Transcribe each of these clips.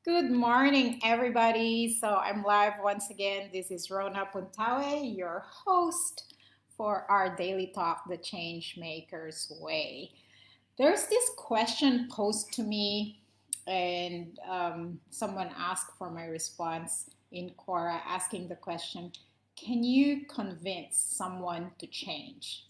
Good morning, everybody. So I'm live once again. This is 𝗰𝗵̱_𝗴𝗲, your host for our daily talk, The Change Maker's Way. There's this question posed to me, and someone asked for my response in Quora, asking the question, can you convince someone to change?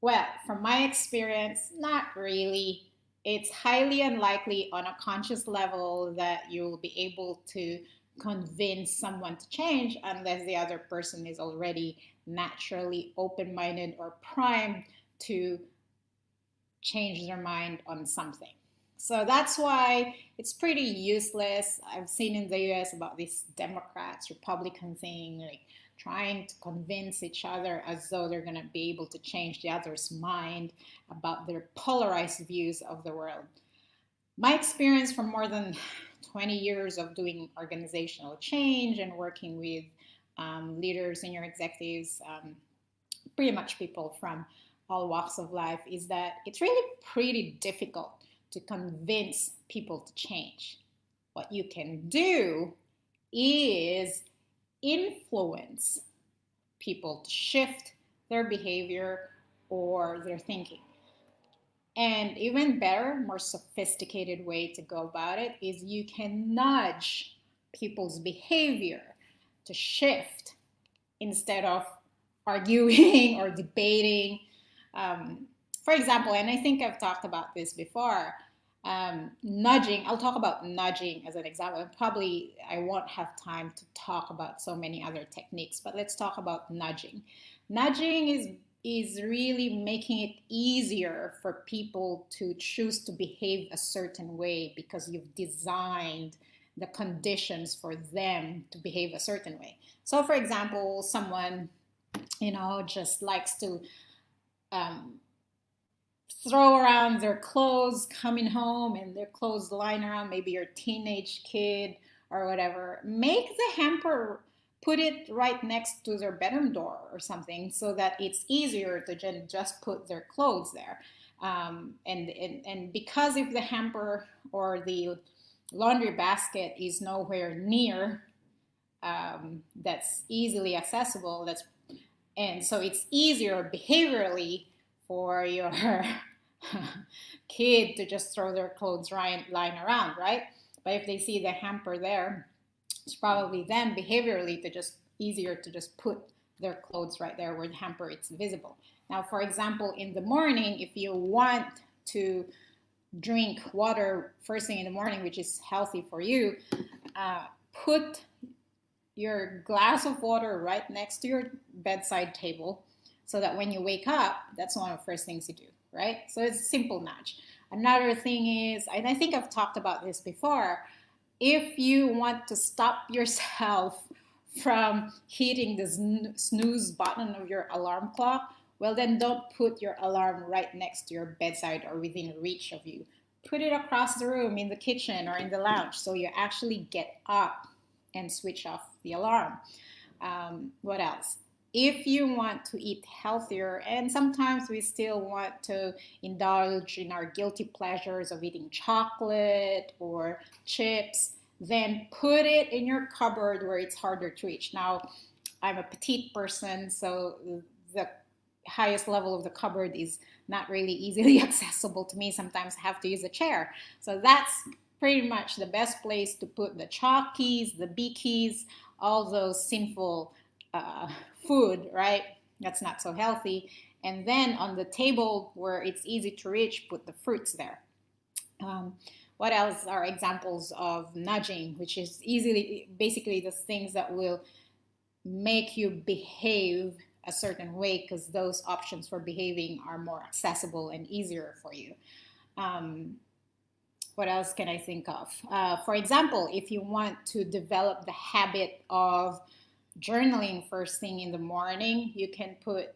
Well, from my experience, not really. It's highly unlikely on a conscious level that you'll be able to convince someone to change unless the other person is already naturally open minded or primed to change their mind on something. So that's why it's pretty useless. I've seen in the US about this Democrats, Republican thing, like trying to convince each other as though they're going to be able to change the other's mind about their polarized views of the world. My experience from more than 20 years of doing organizational change and working with leaders, senior executives, pretty much people from all walks of life, is that it's really pretty difficult to convince people to change. What you can do is influence people to shift their behavior or their thinking. And even better, more sophisticated way to go about it is you can nudge people's behavior to shift instead of arguing or debating. For example, and I think I've talked about this before, nudging, I'll talk about nudging as an example. And probably I won't have time to talk about so many other techniques, but let's talk about nudging. Nudging is really making it easier for people to choose to behave a certain way because you've designed the conditions for them to behave a certain way. So for example, someone, just likes to um, throw around their clothes coming home and their clothes lying around, maybe your teenage kid or whatever. Make the hamper, put it right next to their bedroom door or something so that it's easier to just put their clothes there. And because if the hamper or the laundry basket is nowhere near, that's easily accessible, and so it's easier behaviorally for your kid to just throw their clothes lying around, right? But if they see the hamper there, it's probably then behaviorally to just easier to just put their clothes right there where the hamper is visible. Now, for example, in the morning, if you want to drink water first thing in the morning, which is healthy for you, put your glass of water right next to your bedside table so that when you wake up, that's one of the first things you do, right? So it's a simple nudge. Another thing is, and I think I've talked about this before, if you want to stop yourself from hitting the snooze button of your alarm clock, well, then don't put your alarm right next to your bedside or within reach of you. Put it across the room in the kitchen or in the lounge so you actually get up and switch off the alarm. What else? If you want to eat healthier, and sometimes we still want to indulge in our guilty pleasures of eating chocolate or chips, then put it in your cupboard where it's harder to reach. Now, I'm a petite person, so the highest level of the cupboard is not really easily accessible to me. Sometimes I have to use a chair. So that's pretty much the best place to put the chalk keys, the B keys, all those sinful food, right? That's not so healthy. And then on the table where it's easy to reach, put the fruits there. What else are examples of nudging, which is basically the things that will make you behave a certain way because those options for behaving are more accessible and easier for you. What else can I think of? For example, if you want to develop the habit of journaling first thing in the morning, you can put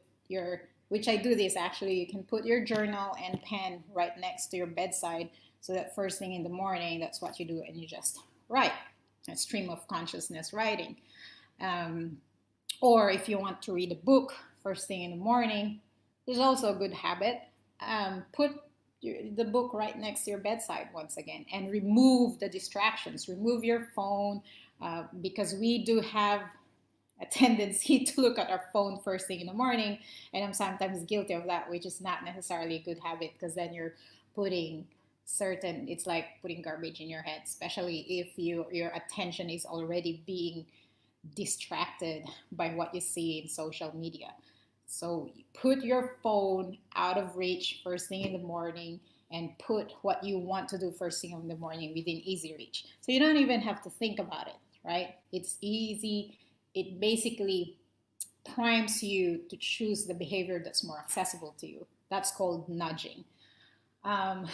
which I do this actually, you can put your journal and pen right next to your bedside so that first thing in the morning, that's what you do and you just write, a stream of consciousness writing. Or if you want to read a book first thing in the morning, there's also a good habit. Put the book right next to your bedside once again, and remove the distractions. Remove your phone, because we do have a tendency to look at our phone first thing in the morning, and I'm sometimes guilty of that, which is not necessarily a good habit, because then you're putting it's like putting garbage in your head, especially if your attention is already being distracted by what you see in social media. So put your phone out of reach first thing in the morning, and put what you want to do first thing in the morning within easy reach. So you don't even have to think about it, right? It's easy. It basically primes you to choose the behavior that's more accessible to you. That's called nudging. Um,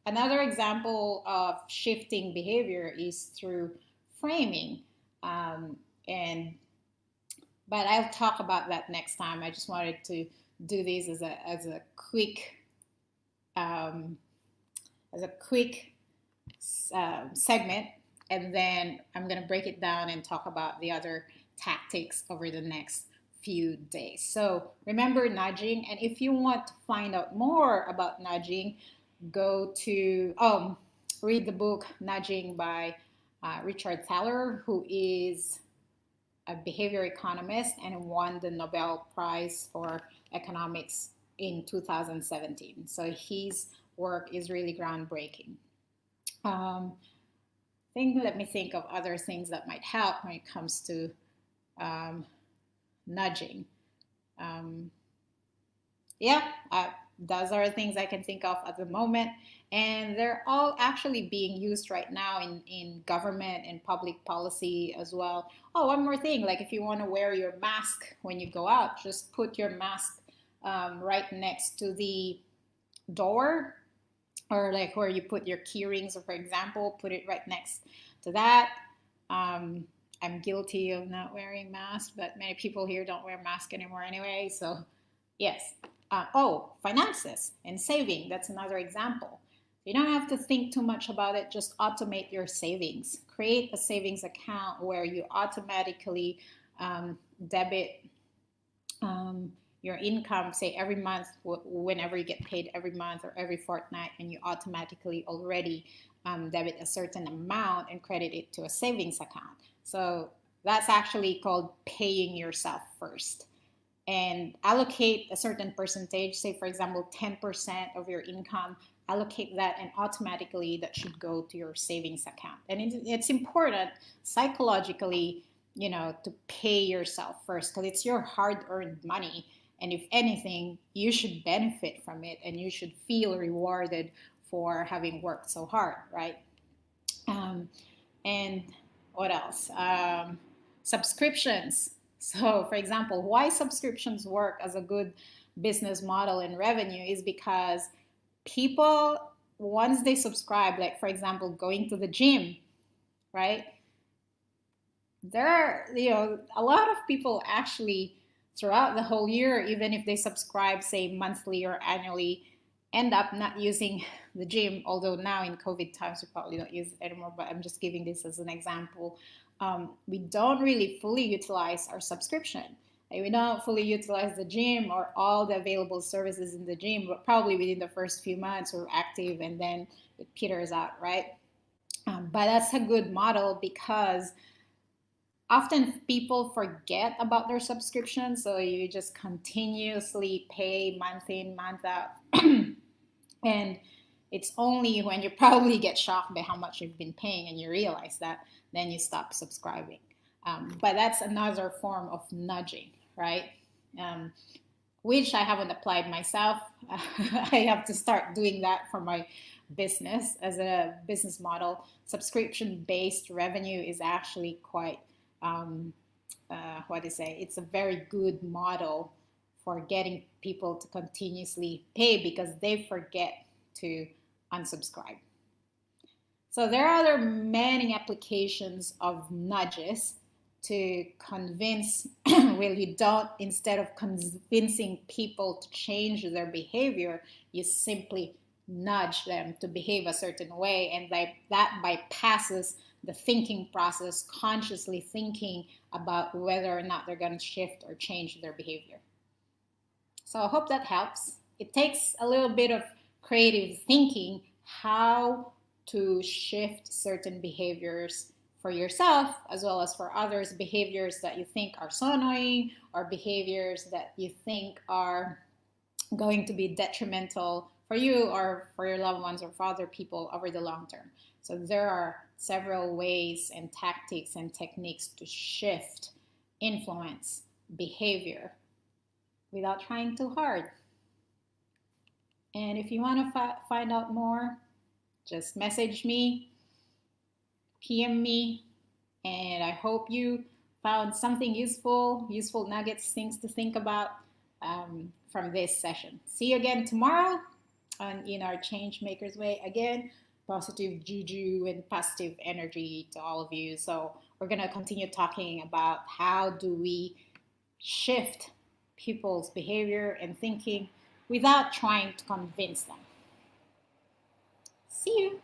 Another example of shifting behavior is through framing. Um, and but I'll talk about that next time. I just wanted to do this as a quick um, segment, and then I'm going to break it down and talk about the other tactics over the next few days. So remember nudging, and if you want to find out more about nudging, go to read the book Nudging by Richard Thaler, who is a behavior economist and won the Nobel Prize for Economics in 2017. So his work is really groundbreaking. Let me think of other things that might help when it comes to nudging. Those are things I can think of at the moment. And they're all actually being used right now in government and public policy as well. Oh, one more thing, like if you want to wear your mask when you go out, just put your mask right next to the door, or like where you put your key rings, for example, put it right next to that. I'm guilty of not wearing masks, but many people here don't wear masks anymore anyway. So yes. Finances and saving. That's another example. You don't have to think too much about it. Just automate your savings. Create a savings account where you automatically debit your income, say every month, whenever you get paid every month or every fortnight, and you automatically already debit a certain amount and credit it to a savings account. So that's actually called paying yourself first. And allocate a certain percentage, say for example 10% of your income, allocate that, and automatically that should go to your savings account. And it's important psychologically, to pay yourself first, because it's your hard-earned money, and if anything, you should benefit from it, and you should feel rewarded for having worked so hard, right? And what else? Subscriptions. So, for example, why subscriptions work as a good business model and revenue is because people, once they subscribe, like for example, going to the gym, right? There are, a lot of people actually throughout the whole year, even if they subscribe, say monthly or annually, end up not using the gym. Although now in COVID times, we probably don't use it anymore, but I'm just giving this as an example. We don't really fully utilize our subscription. Like we don't fully utilize the gym or all the available services in the gym, but probably within the first few months we're active, and then it peters out, right? But that's a good model, because often people forget about their subscription, so you just continuously pay month in, month out. And it's only when you probably get shocked by how much you've been paying and you realize that, then you stop subscribing. But that's another form of nudging, right? Which I haven't applied myself. I have to start doing that for my business as a business model. Subscription-based revenue is actually quite, it's a very good model for getting people to continuously pay, because they forget to unsubscribe. So there are many applications of nudges to convince, instead of convincing people to change their behavior, you simply nudge them to behave a certain way, and that bypasses the thinking process, consciously thinking about whether or not they're going to shift or change their behavior. So I hope that helps. It takes a little bit of creative thinking how to shift certain behaviors for yourself as well as for others, behaviors that you think are so annoying or behaviors that you think are going to be detrimental for you or for your loved ones or for other people over the long term. So there are several ways and tactics and techniques to shift influence behavior without trying too hard. And if you want to find out more, just message me, PM me, and I hope you found something useful nuggets, things to think about from this session. See you again tomorrow in our Change Makers Way. Again, positive juju and positive energy to all of you. So we're going to continue talking about how do we shift people's behavior and thinking without trying to convince them. See you.